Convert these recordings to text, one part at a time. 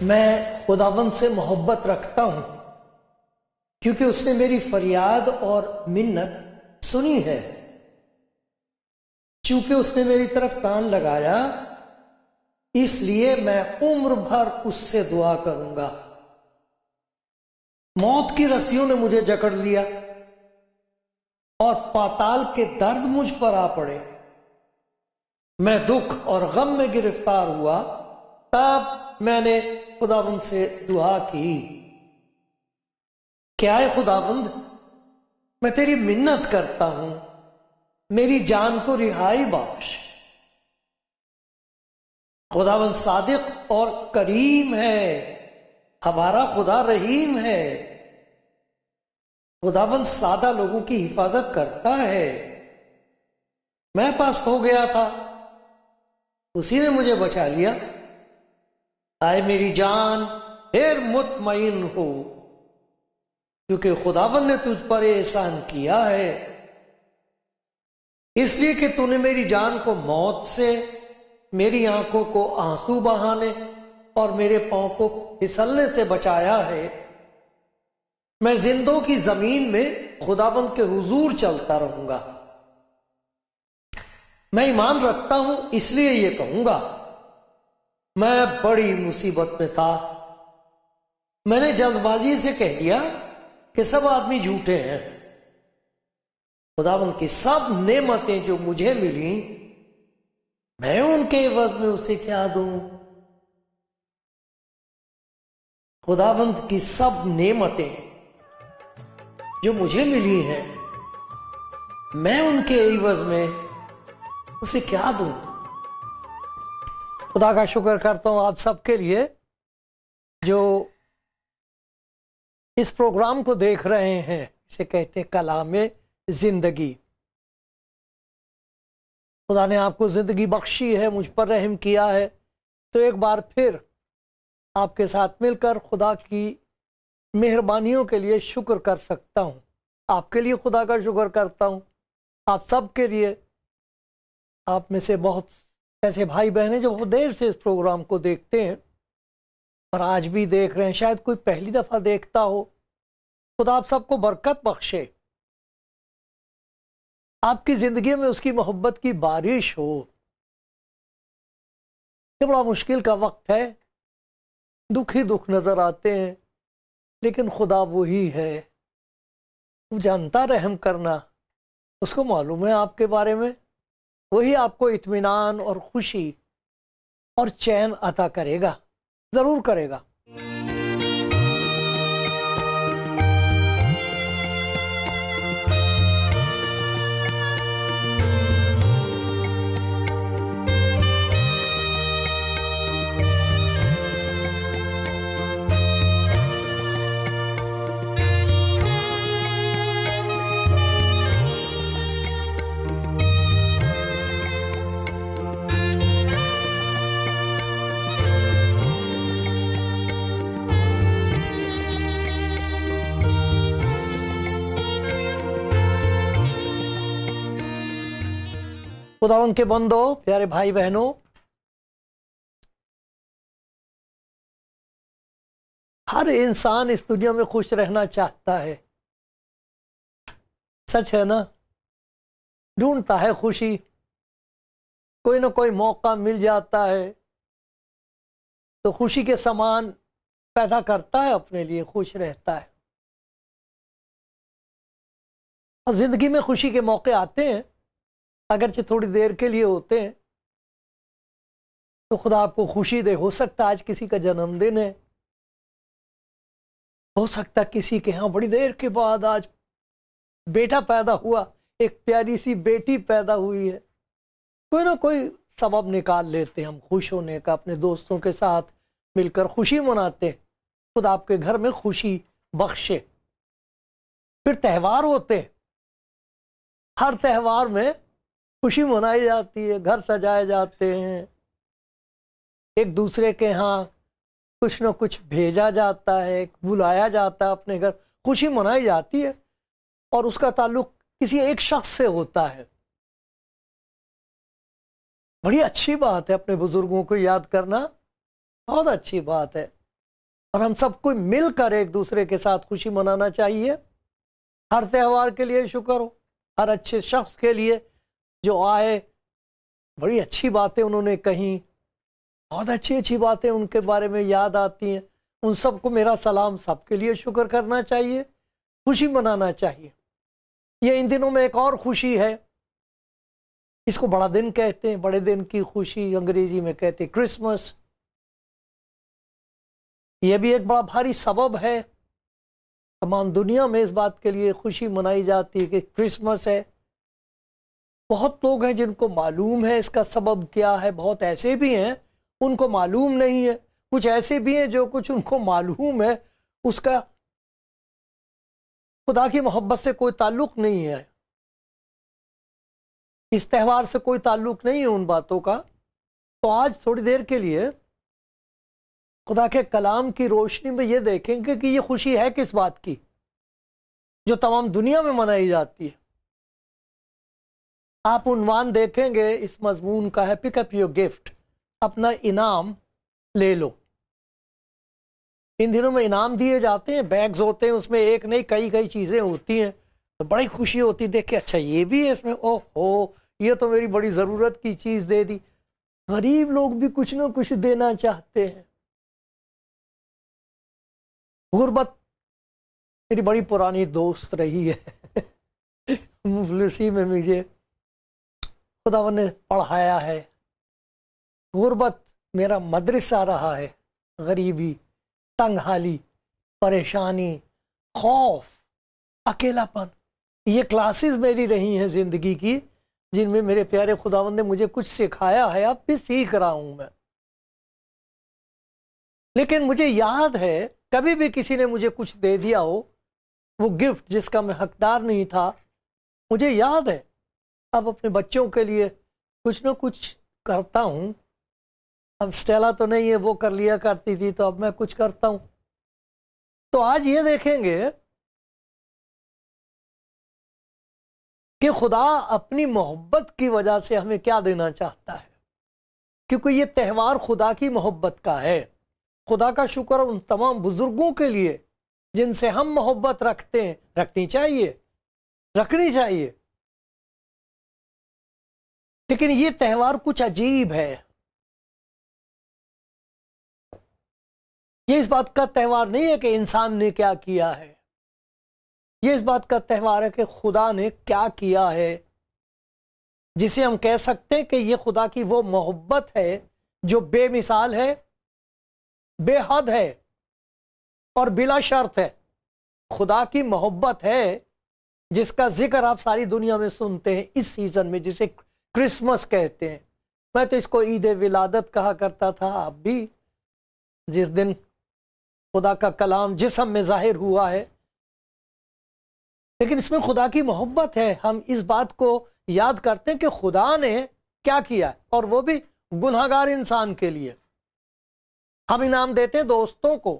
میں خداوند سے محبت رکھتا ہوں کیونکہ اس نے میری فریاد اور منت سنی ہے۔ چونکہ اس نے میری طرف کان لگایا، اس لیے میں عمر بھر اس سے دعا کروں گا۔ موت کی رسیوں نے مجھے جکڑ لیا اور پاتال کے درد مجھ پر آ پڑے۔ میں دکھ اور غم میں گرفتار ہوا، تب میں نے خداوند سے دعا کی، کیا ہے خداوند، میں تیری منت کرتا ہوں، میری جان کو رہائی بخش۔ خداوند صادق اور کریم ہے، ہمارا خدا رحیم ہے۔ خداوند سادہ لوگوں کی حفاظت کرتا ہے۔ میں پست ہو گیا تھا، اسی نے مجھے بچا لیا۔ آئے میری جان پھر مطمئن ہو، کیونکہ خداوند نے تجھ پر احسان کیا ہے، اس لیے کہ تو نے میری جان کو موت سے، میری آنکھوں کو آنسو بہانے اور میرے پاؤں کو پھسلنے سے بچایا ہے۔ میں زندوں کی زمین میں خداوند کے حضور چلتا رہوں گا۔ میں ایمان رکھتا ہوں اس لیے یہ کہوں گا، میں بڑی مصیبت میں تھا۔ میں نے جلد بازی سے کہہ دیا کہ سب آدمی جھوٹے ہیں۔ خداوند کی سب نعمتیں جو مجھے ملیں، میں ان کے عوض میں اسے کیا دوں؟ خداوند کی سب نعمتیں جو مجھے ملی ہیں، میں ان کے عوض میں اسے کیا دوں؟ خدا کا شکر کرتا ہوں آپ سب کے لیے جو اس پروگرام کو دیکھ رہے ہیں، اسے کہتے ہیں کلام زندگی۔ خدا نے آپ کو زندگی بخشی ہے، مجھ پر رحم کیا ہے، تو ایک بار پھر آپ کے ساتھ مل کر خدا کی مہربانیوں کے لیے شکر کر سکتا ہوں۔ آپ کے لیے خدا کا شکر کرتا ہوں، آپ سب کے لیے۔ آپ میں سے بہت ایسے بھائی بہن ہیں جو بہت دیر سے اس پروگرام کو دیکھتے ہیں اور آج بھی دیکھ رہے ہیں، شاید کوئی پہلی دفعہ دیکھتا ہو۔ خدا آپ سب کو برکت بخشے، آپ کی زندگی میں اس کی محبت کی بارش ہو۔ یہ بڑا مشکل کا وقت ہے، دکھ ہی دکھ نظر آتے ہیں، لیکن خدا وہی ہے، وہ جانتا رحم کرنا، اس کو معلوم ہے آپ کے بارے میں، وہی آپ کو اطمینان اور خوشی اور چین عطا کرے گا، ضرور کرے گا۔ خداوند کے بندو، پیارے بھائی بہنوں، ہر انسان اس دنیا میں خوش رہنا چاہتا ہے، سچ ہے نا؟ ڈھونڈتا ہے خوشی، کوئی نہ کوئی موقع مل جاتا ہے تو خوشی کے سامان پیدا کرتا ہے، اپنے لیے خوش رہتا ہے۔ اور زندگی میں خوشی کے موقع آتے ہیں، اگرچہ تھوڑی دیر کے لیے ہوتے ہیں، تو خدا آپ کو خوشی دے۔ ہو سکتا ہے آج کسی کا جنم دن ہے، ہو سکتا ہے کسی کے ہاں بڑی دیر کے بعد آج بیٹا پیدا ہوا، ایک پیاری سی بیٹی پیدا ہوئی ہے۔ کوئی نہ کوئی سبب نکال لیتے ہیں ہم خوش ہونے کا، اپنے دوستوں کے ساتھ مل کر خوشی مناتے ہیں۔ خدا آپ کے گھر میں خوشی بخشے۔ پھر تہوار ہوتے ہیں، ہر تہوار میں خوشی منائی جاتی ہے، گھر سجائے جاتے ہیں، ایک دوسرے کے ہاں کچھ نہ کچھ بھیجا جاتا ہے، بلایا جاتا ہے اپنے گھر، خوشی منائی جاتی ہے، اور اس کا تعلق کسی ایک شخص سے ہوتا ہے۔ بڑی اچھی بات ہے اپنے بزرگوں کو یاد کرنا، بہت اچھی بات ہے، اور ہم سب کو مل کر ایک دوسرے کے ساتھ خوشی منانا چاہیے۔ ہر تہوار کے لیے شکر ہو، ہر اچھے شخص کے لیے جو آئے، بڑی اچھی باتیں انہوں نے کہیں، بہت اچھی اچھی باتیں ان کے بارے میں یاد آتی ہیں، ان سب کو میرا سلام، سب کے لیے شکر کرنا چاہیے، خوشی منانا چاہیے۔ یہ ان دنوں میں ایک اور خوشی ہے، اس کو بڑا دن کہتے ہیں، بڑے دن کی خوشی انگریزی میں کہتے ہیں کرسمس۔ یہ بھی ایک بڑا بھاری سبب ہے، تمام دنیا میں اس بات کے لیے خوشی منائی جاتی ہے کہ کرسمس ہے۔ بہت لوگ ہیں جن کو معلوم ہے اس کا سبب کیا ہے، بہت ایسے بھی ہیں ان کو معلوم نہیں ہے، کچھ ایسے بھی ہیں جو کچھ ان کو معلوم ہے، اس کا خدا کی محبت سے کوئی تعلق نہیں ہے، اس تہوار سے کوئی تعلق نہیں ہے ان باتوں کا۔ تو آج تھوڑی دیر کے لیے خدا کے کلام کی روشنی میں یہ دیکھیں گے کہ یہ خوشی ہے کس بات کی جو تمام دنیا میں منائی جاتی ہے۔ آپ عنوان دیکھیں گے اس مضمون کا ہے پک اپ یور گفٹ، اپنا انعام لے لو۔ ان دنوں میں انعام دیے جاتے ہیں، بیگز ہوتے ہیں، اس میں ایک نہیں کئی کئی چیزیں ہوتی ہیں، تو بڑی خوشی ہوتی دیکھ کے، اچھا یہ بھی ہے اس میں، اوہ ہو یہ تو میری بڑی ضرورت کی چیز دے دی۔ غریب لوگ بھی کچھ نہ کچھ دینا چاہتے ہیں۔ غربت میری بڑی پرانی دوست رہی ہے مفلسی میں مجھے خدا نے پڑھایا ہے، غربت میرا مدرسہ رہا ہے، غریبی، تنگ حالی، پریشانی، خوف، اکیلا پن، یہ کلاسز میری رہی ہیں زندگی کی، جن میں میرے پیارے خداوند نے مجھے کچھ سکھایا ہے، اب بھی سیکھ رہا ہوں میں۔ لیکن مجھے یاد ہے کبھی بھی کسی نے مجھے کچھ دے دیا ہو، وہ گفٹ جس کا میں حقدار نہیں تھا، مجھے یاد ہے اب اپنے بچوں کے لیے کچھ نہ کچھ کرتا ہوں۔ اب اسٹیلا تو نہیں ہے، وہ کر لیا کرتی تھی، تو اب میں کچھ کرتا ہوں۔ تو آج یہ دیکھیں گے کہ خدا اپنی محبت کی وجہ سے ہمیں کیا دینا چاہتا ہے، کیونکہ یہ تہوار خدا کی محبت کا ہے۔ خدا کا شکر ان تمام بزرگوں کے لیے جن سے ہم محبت رکھتے ہیں، رکھنی چاہیے، رکھنی چاہیے۔ لیکن یہ تہوار کچھ عجیب ہے، یہ اس بات کا تہوار نہیں ہے کہ انسان نے کیا کیا ہے، یہ اس بات کا تہوار ہے کہ خدا نے کیا کیا ہے، جسے ہم کہہ سکتے ہیں کہ یہ خدا کی وہ محبت ہے جو بے مثال ہے، بے حد ہے اور بلا شرط ہے۔ خدا کی محبت ہے جس کا ذکر آپ ساری دنیا میں سنتے ہیں اس سیزن میں، جسے کرسمس کہتے ہیں۔ میں تو اس کو عید ولادت کہا کرتا تھا، اب بھی جس دن خدا کا کلام جسم میں ظاہر ہوا ہے، لیکن اس میں خدا کی محبت ہے۔ ہم اس بات کو یاد کرتے ہیں کہ خدا نے کیا کیا ہے، اور وہ بھی گنہگار انسان کے لیے۔ ہم انعام دیتے ہیں دوستوں کو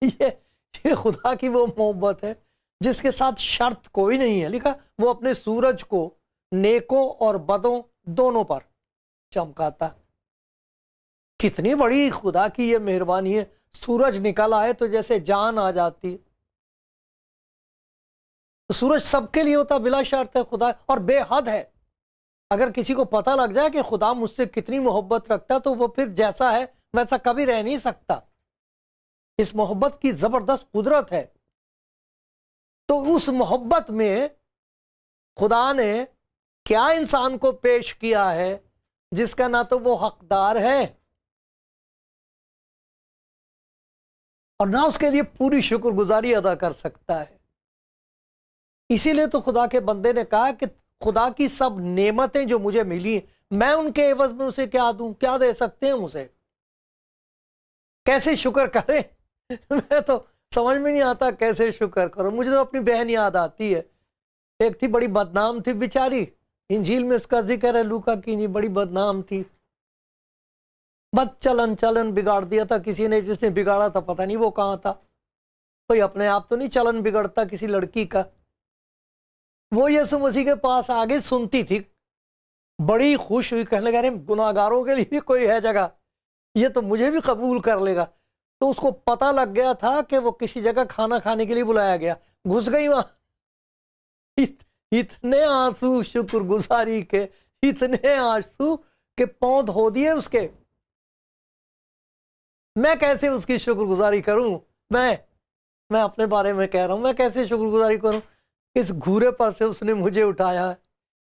یہ خدا کی وہ محبت ہے جس کے ساتھ شرط کوئی نہیں ہے۔ لکھا وہ اپنے سورج کو نیکوں اور بدوں دونوں پر چمکاتا۔ کتنی بڑی خدا کی یہ مہربانی ہے، سورج نکل آئے تو جیسے جان آ جاتی۔ سورج سب کے لیے ہوتا، بلا شرط ہے خدا، اور بے حد ہے۔ اگر کسی کو پتہ لگ جائے کہ خدا مجھ سے کتنی محبت رکھتا تو وہ پھر جیسا ہے ویسا کبھی رہ نہیں سکتا۔ اس محبت کی زبردست قدرت ہے۔ تو اس محبت میں خدا نے کیا انسان کو پیش کیا ہے جس کا نہ تو وہ حقدار ہے اور نہ اس کے لیے پوری شکر گزاری ادا کر سکتا ہے۔ اسی لیے تو خدا کے بندے نے کہا کہ خدا کی سب نعمتیں جو مجھے ملی، میں ان کے عوض میں اسے کیا دوں، کیا دے سکتے ہیں اسے، کیسے شکر کریں میں تو سمجھ میں نہیں آتا کیسے شکر کروں. مجھے تو اپنی بہن یاد آتی ہے. ایک تھی بڑی بدنام تھی بیچاری، انجیل میں اس کا ذکر ہے لوکا کی، نہیں بڑی بدنام تھی، بد چلن بگاڑ دیا تھا کسی نے. جس نے بگاڑا تھا پتہ نہیں وہ کہاں تھا. کوئی اپنے آپ تو نہیں چلن بگڑتا کسی لڑکی کا. وہ یسوع مسیح کے پاس آگے سنتی تھی، بڑی خوش ہوئی، کہنے لگا گناہ گاروں کے لیے بھی کوئی ہے جگہ، یہ تو مجھے بھی قبول کر لے گا. تو اس کو پتہ لگ گیا تھا کہ وہ کسی جگہ کھانا کھانے کے لیے بلایا گیا. گھس گئی وہاں. اتنے آنسو شکر گزاری کے، اتنے آنسو کہ پاؤں دھو دیے اس کے. میں کیسے اس کی شکر گزاری کروں؟ میں اپنے بارے میں کہہ رہا ہوں، میں کیسے شکر گزاری کروں؟ اس گھورے پر سے اس نے مجھے اٹھایا ہے،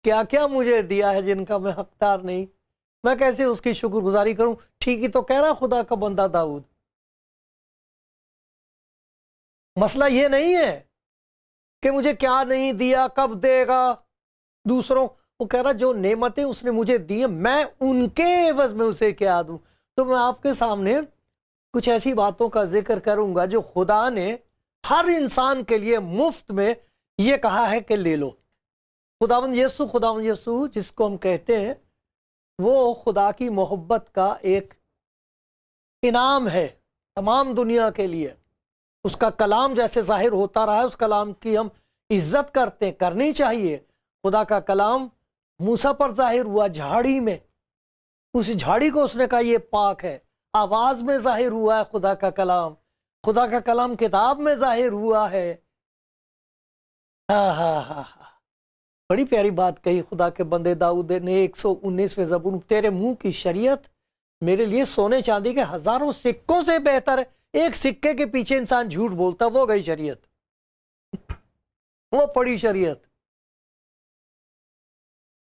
کیا کیا مجھے دیا ہے جن کا میں حقدار نہیں. میں کیسے اس کی شکر گزاری کروں؟ ٹھیک ہی تو کہہ رہا خدا کا بندہ داؤد. مسئلہ یہ نہیں ہے کہ مجھے کیا نہیں دیا، کب دے گا دوسروں. وہ کہہ رہا جو نعمتیں اس نے مجھے دی ہیں میں ان کے عوض میں اسے کیا دوں. تو میں آپ کے سامنے کچھ ایسی باتوں کا ذکر کروں گا جو خدا نے ہر انسان کے لیے مفت میں یہ کہا ہے کہ لے لو. خداوند یسوع جس کو ہم کہتے ہیں وہ خدا کی محبت کا ایک انعام ہے تمام دنیا کے لیے. اس کا کلام جیسے ظاہر ہوتا رہا ہے، اس کلام کی ہم عزت کرتے ہیں، کرنی چاہیے. خدا کا کلام موسیٰ پر ظاہر ہوا جھاڑی میں، اس جھاڑی کو اس نے کہا یہ پاک ہے. آواز میں ظاہر ہوا ہے خدا کا کلام، خدا کا کلام کتاب میں ظاہر ہوا ہے. ہاں ہاں ہاں ہاں، بڑی پیاری بات کہی خدا کے بندے داؤد نے 119ویں زبور، تیرے منہ کی شریعت میرے لیے سونے چاندی کے ہزاروں سکوں سے بہتر ہے. ایک سکے کے پیچھے انسان جھوٹ بولتا، وہ گئی شریعت، وہ پڑی شریعت.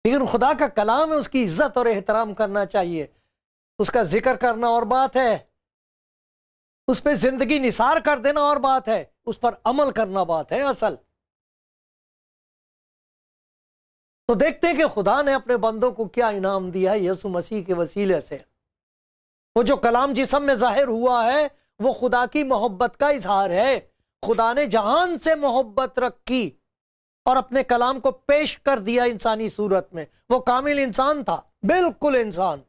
لیکن خدا کا کلام ہے، اس کی عزت اور احترام کرنا چاہیے. اس کا ذکر کرنا اور بات ہے، اس پہ زندگی نثار کر دینا اور بات ہے، اس پر عمل کرنا بات ہے اصل. تو دیکھتے ہیں کہ خدا نے اپنے بندوں کو کیا انعام دیا ہے یسوع مسیح کے وسیلے سے. وہ جو کلام جسم میں ظاہر ہوا ہے وہ خدا کی محبت کا اظہار ہے. خدا نے جہان سے محبت رکھی اور اپنے کلام کو پیش کر دیا انسانی صورت میں. وہ کامل انسان تھا، بالکل انسان،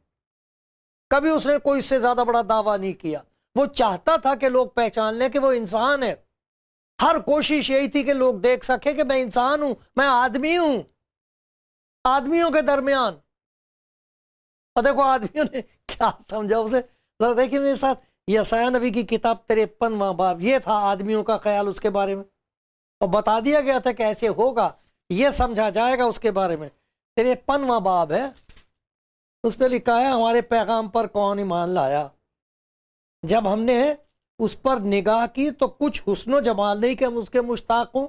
کبھی اس نے کوئی اس سے زیادہ بڑا دعویٰ نہیں کیا. وہ چاہتا تھا کہ لوگ پہچان لیں کہ وہ انسان ہے. ہر کوشش یہی تھی کہ لوگ دیکھ سکیں کہ میں انسان ہوں، میں آدمی ہوں، آدمیوں کے درمیان. اور دیکھو آدمیوں نے کیا سمجھا اسے. ذرا دیکھیں میرے ساتھ یسایہ نبی کی کتاب 53واں باب. یہ تھا آدمیوں کا خیال اس کے بارے میں، اور بتا دیا گیا تھا کہ ایسے ہوگا، یہ سمجھا جائے گا اس کے بارے میں. 53واں باب ہے، اس پہ لکھا ہے ہمارے پیغام پر کون ایمان لایا. جب ہم نے اس پر نگاہ کی تو کچھ حسن و جمال نہیں کہ ہم اس کے مشتاق ہوں.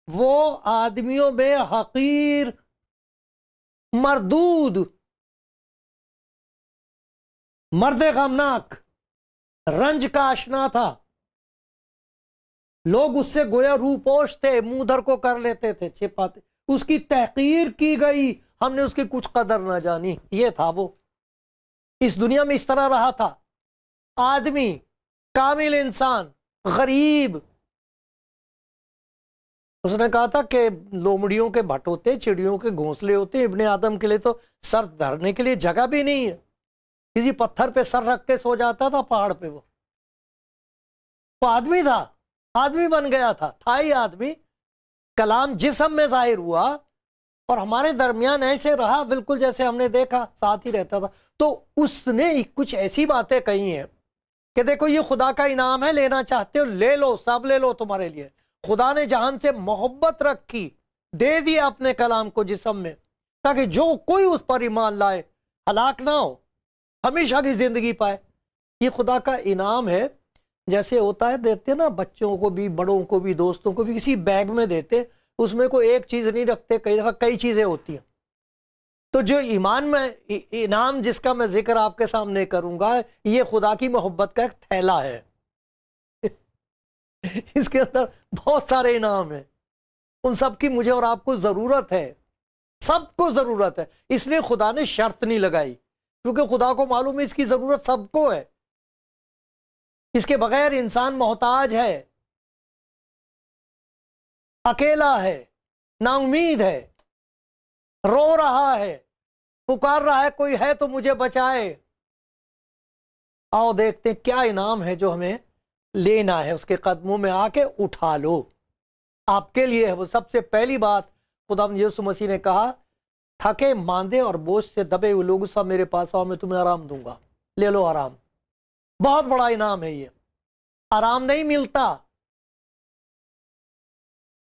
وہ آدمیوں میں حقیر، مردود، مرد غمناک، رنج کا آشنا تھا. لوگ اس سے گویا روح پوش تھے، منہ دھر کو کر لیتے تھے، چھپاتے. اس کی تحقیر کی گئی، ہم نے اس کی کچھ قدر نہ جانی. یہ تھا وہ، اس دنیا میں اس طرح رہا تھا. آدمی، کامل انسان، غریب. اس نے کہا تھا کہ لومڑیوں کے بھٹ ہوتے، چڑیوں کے گھونسلے ہوتے، ابن آدم کے لیے تو سر دھرنے کے لیے جگہ بھی نہیں ہے. کسی پتھر پہ سر رکھ کے سو جاتا تھا پہاڑ پہ. وہ آدمی تھا، آدمی بن گیا تھا ہی آدمی. کلام جسم میں ظاہر ہوا اور ہمارے درمیان ایسے رہا بالکل جیسے ہم نے دیکھا، ساتھ ہی رہتا تھا. تو اس نے کچھ ایسی باتیں کہی ہیں کہ دیکھو یہ خدا کا انعام ہے، لینا چاہتے ہو لے لو، سب لے لو تمہارے لیے. خدا نے جہان سے محبت رکھی، دے دیا اپنے کلام کو جسم میں، تاکہ جو کوئی اس پر ایمان لائے ہلاک نہ ہو، ہمیشہ کی زندگی پائے. یہ خدا کا انعام ہے. جیسے ہوتا ہے دیتے نا بچوں کو بھی، بڑوں کو بھی، دوستوں کو بھی، کسی بیگ میں دیتے، اس میں کوئی ایک چیز نہیں رکھتے، کئی دفعہ کئی چیزیں ہوتی ہیں. تو جو ایمان میں انعام جس کا میں ذکر آپ کے سامنے کروں گا، یہ خدا کی محبت کا ایک تھیلا ہے. اس کے اندر بہت سارے انعام ہیں، ان سب کی مجھے اور آپ کو ضرورت ہے، سب کو ضرورت ہے. اس لیے خدا نے شرط نہیں لگائی، کیونکہ خدا کو معلوم ہے اس کی ضرورت سب کو ہے. اس کے بغیر انسان محتاج ہے، اکیلا ہے، نا امید ہے، رو رہا ہے، پکار رہا ہے کوئی ہے تو مجھے بچائے۔ آؤ دیکھتے ہیں کیا انعام ہے جو ہمیں لینا ہے، اس کے قدموں میں آ کے اٹھا لو، آپ کے لیے ہے وہ۔ سب سے پہلی بات خداوند یسوع مسیح نے کہا، تھکے ماندے اور بوجھ سے دبے ہوئے لوگوں سب میرے پاس آؤ، میں تمہیں آرام دوں گا۔ لے لو آرام، بہت بڑا انعام ہے یہ۔ آرام نہیں ملتا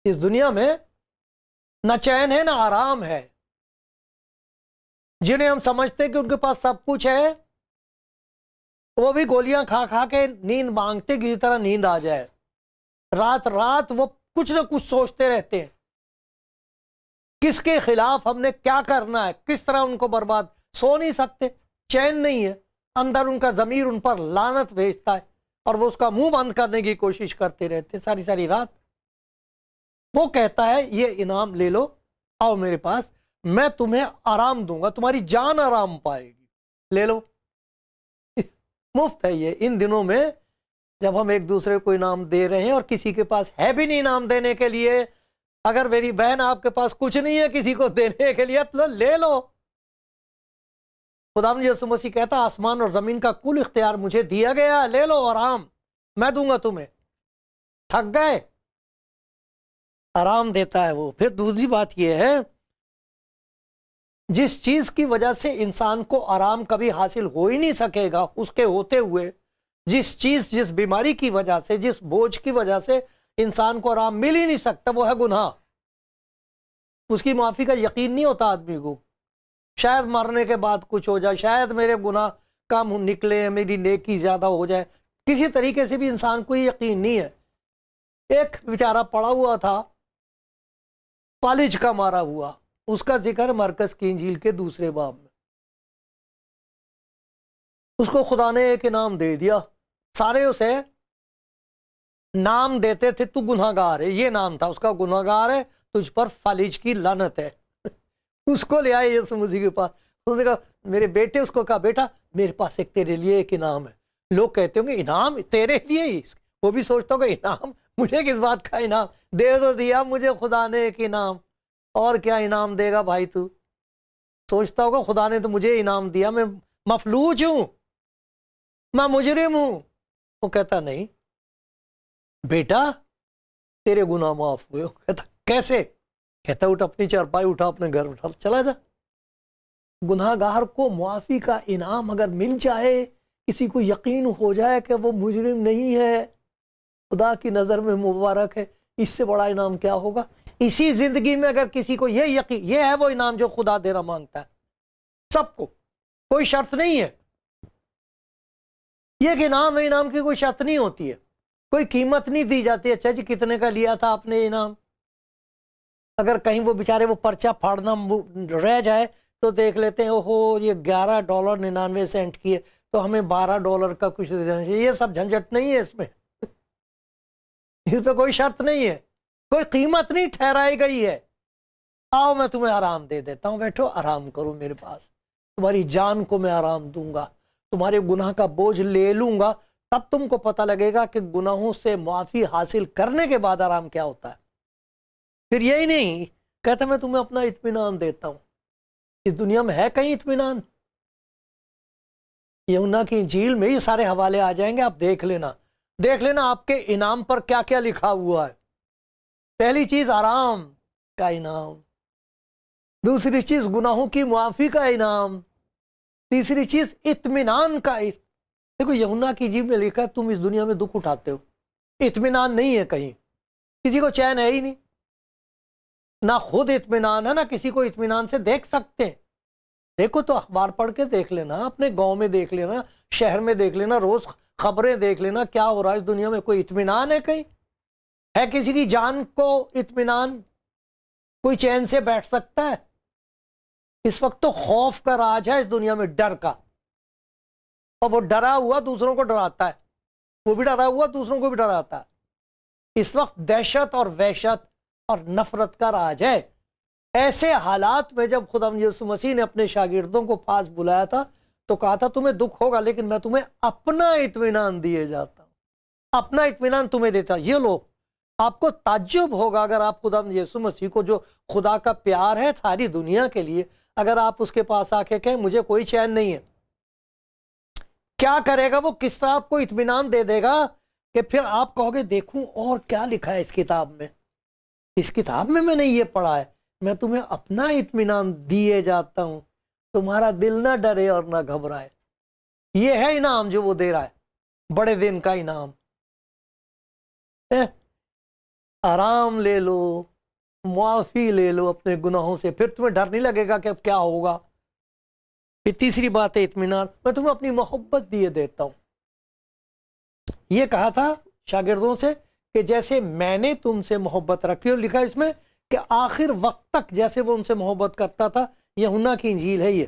اس دنیا میں، نہ چین ہے نہ آرام ہے۔ جنہیں ہم سمجھتے ہیں کہ ان کے پاس سب کچھ ہے، وہ بھی گولیاں کھا کھا کے نیند مانگتے کسی طرح نیند آ جائے۔ رات رات وہ کچھ نہ کچھ سوچتے رہتے ہیں، کس کے خلاف ہم نے کیا کرنا ہے، کس طرح ان کو برباد۔ سو نہیں سکتے، چین نہیں ہے، اندر ان کا ضمیر ان پر لعنت بھیجتا ہے، اور وہ اس کا منہ بند کرنے کی کوشش کرتے رہتے ساری ساری رات۔ وہ کہتا ہے یہ انعام لے لو، آؤ میرے پاس، میں تمہیں آرام دوں گا، تمہاری جان آرام پائے گی، لے لو۔ مفت ہے یہ۔ ان دنوں میں جب ہم ایک دوسرے کو انعام دے رہے ہیں اور کسی کے پاس ہے بھی نہیں انعام دینے کے لیے، اگر میری بہن آپ کے پاس کچھ نہیں ہے کسی کو دینے کے لیے تو لے لو۔ خداوند یسوع مسیح کہتا آسمان اور زمین کا کل اختیار مجھے دیا گیا، لے لو آرام، میں دوں گا تمہیں۔ تھک گئے، آرام دیتا ہے وہ۔ پھر دوسری بات یہ ہے، جس چیز کی وجہ سے انسان کو آرام کبھی حاصل ہو ہی نہیں سکے گا اس کے ہوتے ہوئے، جس بیماری کی وجہ سے، جس بوجھ کی وجہ سے انسان کو آرام مل ہی نہیں سکتا، وہ ہے گناہ۔ اس کی معافی کا یقین نہیں ہوتا آدمی کو، شاید مرنے کے بعد کچھ ہو جائے، شاید میرے گناہ کم نکلے، میری نیکی زیادہ ہو جائے، کسی طریقے سے بھی انسان کو یقین نہیں ہے۔ ایک بیچارہ پڑا ہوا تھا فالج کا مارا ہوا، اس کا ذکر مرکز کی انجیل کے 2 باب میں۔ اس کو خدا نے ایک انعام دے دیا، سارے اسے نام دیتے تھے، تو گناہ گار ہے، یہ نام تھا اس کا، گناہ گار ہے، تجھ پر فالج کی لعنت ہے۔ اس کو لے آئے یسوع مسیح کے پاس، اس نے کہا میرے بیٹے، اس کو کہا بیٹا میرے پاس ایک تیرے لیے ایک انعام ہے۔ لوگ کہتے ہوں گے انعام تیرے لیے ہی، وہ بھی سوچتا ہوگا انعام مجھے کس بات کا انعام، دے تو دیا مجھے خدا نے ایک انعام، اور کیا انعام دے گا بھائی تو؟ سوچتا ہوگا خدا نے تو مجھے انعام دیا، میں مفلوج ہوں، میں مجرم ہوں۔ وہ کہتا نہیں بیٹا تیرے گناہ معاف ہوئے۔ وہ کہتا کیسے؟ کہتا اٹھ اپنی چارپائی اٹھا، اپنے گھر اٹھا، چلا جا۔ گناہ گار کو معافی کا انعام اگر مل جائے، کسی کو یقین ہو جائے کہ وہ مجرم نہیں ہے، خدا کی نظر میں مبارک ہے، اس سے بڑا انعام کیا ہوگا؟ اسی زندگی میں اگر کسی کو یہ یقین، یہ ہے وہ انعام جو خدا دینا مانگتا ہے سب کو، کوئی شرط نہیں ہے۔ یہ کہ انعام ہے، انعام کی کوئی شرط نہیں ہوتی ہے، کوئی قیمت نہیں دی جاتی۔ اچھا جی کتنے کا لیا تھا آپ نے انعام؟ اگر کہیں وہ بیچارے وہ پرچہ پھاڑنا رہ جائے تو دیکھ لیتے ہیں اوہو یہ $11.99 کی ہے تو ہمیں $12 کا کچھ دینا چاہیے۔ یہ سب جھنجٹ نہیں ہے، اس میں اس پہ کوئی شرط نہیں ہے، کوئی قیمت نہیں ٹھہرائی گئی ہے۔ آؤ میں تمہیں آرام دے دیتا ہوں، بیٹھو آرام کرو میرے پاس، تمہاری جان کو میں آرام دوں گا، تمہارے گناہ کا بوجھ لے لوں گا۔ تب تم کو پتہ لگے گا کہ گناہوں سے معافی حاصل کرنے کے بعد آرام کیا ہوتا ہے۔ پھر یہی نہیں کہتا میں تمہیں اپنا اطمینان دیتا ہوں۔ اس دنیا میں ہے کہیں اطمینان؟ یوحنا کی انجیل میں یہ سارے حوالے آ جائیں گے، آپ دیکھ لینا آپ کے انعام پر کیا کیا لکھا ہوا ہے۔ پہلی چیز آرام کا انعام، دوسری چیز گناہوں کی معافی کا انعام، تیسری چیز اطمینان کا۔ دیکھو یوحنا کی انجیل میں لکھا ہے تم اس دنیا میں دکھ اٹھاتے ہو، اطمینان نہیں ہے، کہیں کسی کو چین ہے ہی نہیں، نہ خود اطمینان ہے نہ کسی کو اطمینان سے دیکھ سکتے ہیں۔ دیکھو تو اخبار پڑھ کے دیکھ لینا، اپنے گاؤں میں دیکھ لینا، شہر میں دیکھ لینا، روز خبریں دیکھ لینا، کیا ہو رہا ہے اس دنیا میں؟ کوئی اطمینان ہے کہیں؟ ہے کسی کی جان کو اطمینان؟ کوئی چین سے بیٹھ سکتا ہے؟ اس وقت تو خوف کا راج ہے اس دنیا میں، ڈر کا، اور وہ ڈرا ہوا دوسروں کو ڈراتا ہے، وہ بھی ڈرا ہوا دوسروں کو بھی ڈراتا ہے۔ اس وقت دہشت اور وحشت اور نفرت کا راج ہے۔ ایسے حالات میں جب خداوند یسوع مسیح نے اپنے شاگردوں کو پاس بلایا تھا تو کہا تھا تمہیں دکھ ہوگا لیکن میں تمہیں اپنا اطمینان دیے جاتا ہوں۔ اپنا اطمینان تمہیں دیتا. یہ لو, آپ کو تعجب ہوگا اگر آپ خدا یسوع مسیح کو, جو خدا کا پیار ہے ساری دنیا کے لیے, اگر آپ اس کے پاس آ کے کہیں مجھے کوئی چین نہیں ہے, کیا کرے گا وہ؟ کس طرح آپ کو اطمینان دے دے گا کہ پھر آپ کہو گے دیکھوں اور کیا لکھا ہے اس کتاب میں. اس کتاب میں نے یہ پڑھا ہے. میں تمہیں اپنا اطمینان دیے جاتا ہوں, تمہارا دل نہ ڈرے اور نہ گھبرائے. یہ ہے انعام جو وہ دے رہا ہے, بڑے دن کا انعام. آرام لے لو, معافی لے لو اپنے گناہوں سے, پھر تمہیں ڈر نہیں لگے گا کہ اب کیا ہوگا. پھر تیسری بات ہے اطمینان, میں تمہیں اپنی محبت دیے دیتا ہوں. یہ کہا تھا شاگردوں سے کہ جیسے میں نے تم سے محبت رکھی, اور لکھا اس میں کہ آخر وقت تک جیسے وہ ان سے محبت کرتا تھا. یوحنا کی انجیل ہے یہ,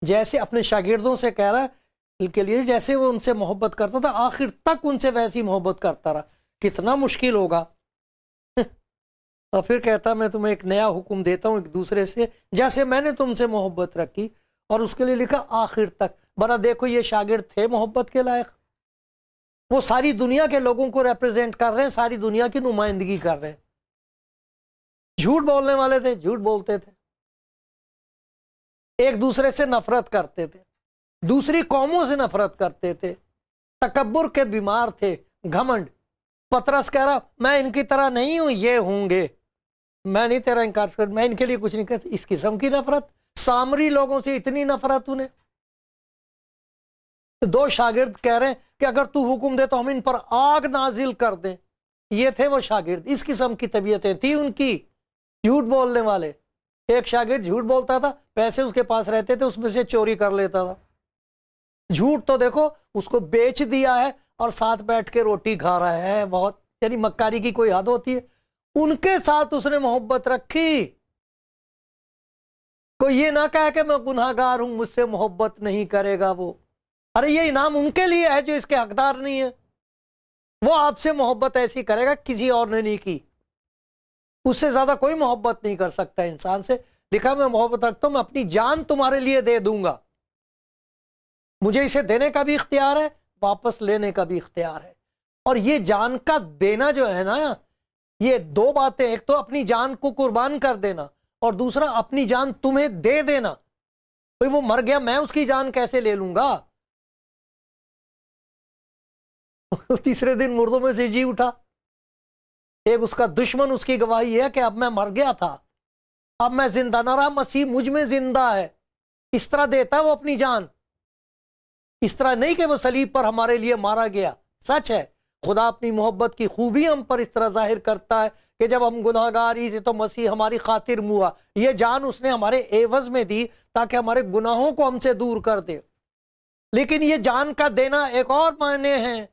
جیسے اپنے شاگردوں سے کہہ رہا ہے کے لیے جیسے وہ ان سے محبت کرتا تھا آخر تک ان سے ویسی محبت کرتا رہا. کتنا مشکل ہوگا. اور پھر کہتا میں تمہیں ایک نیا حکم دیتا ہوں ایک دوسرے سے جیسے میں نے تم سے محبت رکھی, اور اس کے لیے لکھا آخر تک. برا دیکھو یہ شاگرد تھے محبت کے لائق, وہ ساری دنیا کے لوگوں کو ریپرزینٹ کر رہے ہیں, ساری دنیا کی نمائندگی کر رہے ہیں. جھوٹ بولنے والے تھے, جھوٹ بولتے تھے, ایک دوسرے سے نفرت کرتے تھے, دوسری قوموں سے نفرت کرتے تھے, تکبر کے بیمار تھے, گھمنڈ. پترس کہہ رہا میں ان کی طرح نہیں ہوں, یہ ہوں گے, میں نہیں تیرا انکار کر, میں ان کے لیے کچھ نہیں کرتا. اس قسم کی نفرت, سامری لوگوں سے اتنی نفرت انہیں. دو شاگرد کہہ رہے ہیں کہ اگر تو حکم دے تو ہم ان پر آگ نازل کر دیں. یہ تھے وہ شاگرد, اس قسم کی طبیعتیں تھی ان کی, جھوٹ بولنے والے. ایک شاگرد جھوٹ بولتا تھا, پیسے اس کے پاس رہتے تھے, اس میں سے چوری کر لیتا تھا. جھوٹ تو دیکھو اس کو بیچ دیا ہے اور ساتھ بیٹھ کے روٹی کھا رہا ہے. بہت یعنی مکاری کی کوئی حد ہوتی ہے. ان کے ساتھ اس نے محبت رکھی. کوئی یہ نہ کہے کہ میں گناہ گار ہوں, مجھ سے محبت نہیں کرے گا وہ. ارے یہ انعام ان کے لیے ہے جو اس کے حقدار نہیں ہے. وہ آپ سے محبت ایسی کرے گا کسی اور نے نہیں کی. اس سے زیادہ کوئی محبت نہیں کر سکتا انسان سے. لکھا میں محبت رکھتا ہوں, میں اپنی جان تمہارے لیے دے دوں گا. مجھے اسے دینے کا بھی اختیار ہے, واپس لینے کا بھی اختیار ہے. اور یہ جان کا دینا جو ہے نا, یہ دو باتیں, ایک تو اپنی جان کو قربان کر دینا, اور دوسرا اپنی جان تمہیں دے دینا. بھئی وہ مر گیا, میں اس کی جان کیسے لے لوں گا؟ تیسرے دن مردوں میں سے جی اٹھا. ایک اس کا دشمن اس کی گواہی ہے کہ اب میں مر گیا تھا, اب میں زندہ نہ رہا, مسیح مجھ میں زندہ ہے. اس طرح دیتا ہے وہ اپنی جان. اس طرح نہیں کہ وہ صلیب پر ہمارے لیے مارا گیا. سچ ہے خدا اپنی محبت کی خوبی ہم پر اس طرح ظاہر کرتا ہے کہ جب ہم گناہ گار ہی تھے تو مسیح ہماری خاطر ہوا. یہ جان اس نے ہمارے عوض میں دی تاکہ ہمارے گناہوں کو ہم سے دور کر دے. لیکن یہ جان کا دینا ایک اور معنی ہے.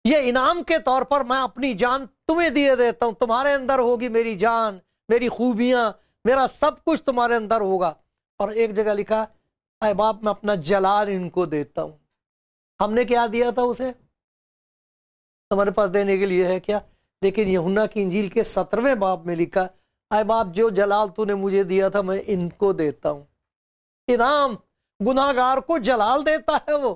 یہ انعام کے طور پر میں اپنی جان تمہیں دیے دیتا ہوں, تمہارے اندر ہوگی میری جان, میری خوبیاں, میرا سب کچھ تمہارے اندر ہوگا. اور ایک جگہ لکھا اے باپ میں اپنا جلال ان کو دیتا ہوں. ہم نے کیا دیا تھا اسے؟ ہمارے پاس دینے کے لیے ہے کیا؟ لیکن یوحنا کی انجیل کے 17ویں باب میں لکھا اے باپ جو جلال تو نے مجھے دیا تھا میں ان کو دیتا ہوں. انعام, گناہ گار کو جلال دیتا ہے وہ.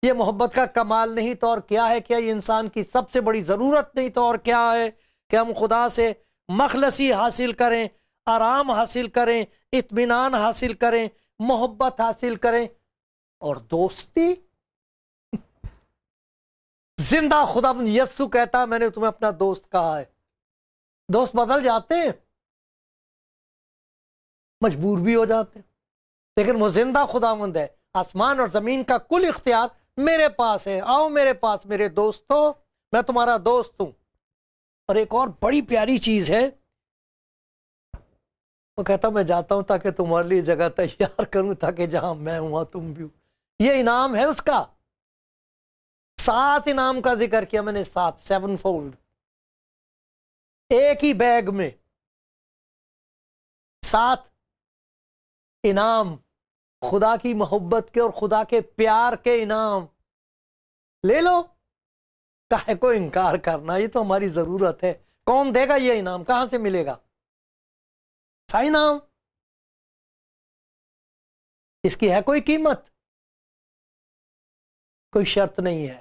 یہ محبت کا کمال نہیں تو اور کیا ہے؟ کیا یہ انسان کی سب سے بڑی ضرورت نہیں تو اور کیا ہے کہ ہم خدا سے مخلصی حاصل کریں, آرام حاصل کریں, اطمینان حاصل کریں, محبت حاصل کریں, اور دوستی. زندہ خدا یسوع کہتا ہے میں نے تمہیں اپنا دوست کہا ہے. دوست بدل جاتے ہیں, مجبور بھی ہو جاتے ہیں, لیکن وہ زندہ خداوند ہے. آسمان اور زمین کا کل اختیار میرے پاس ہے. آؤ میرے پاس میرے دوستو, میں تمہارا دوست ہوں. اور ایک اور بڑی پیاری چیز ہے, وہ کہتا میں جاتا ہوں تاکہ تمہارے لیے جگہ تیار کروں, تاکہ جہاں میں ہوں تم بھی ہو. یہ انعام ہے اس کا. 7 انعام کا ذکر کیا میں نے, 7 فولڈ ایک ہی بیگ میں. 7 انعام, خدا کی محبت کے اور خدا کے پیار کے انعام. لے لو, کاہے کو انکار کرنا, یہ تو ہماری ضرورت ہے. کون دے گا یہ انعام؟ کہاں سے ملے گا؟ انعام, اس کی ہے کوئی قیمت؟ کوئی شرط نہیں ہے.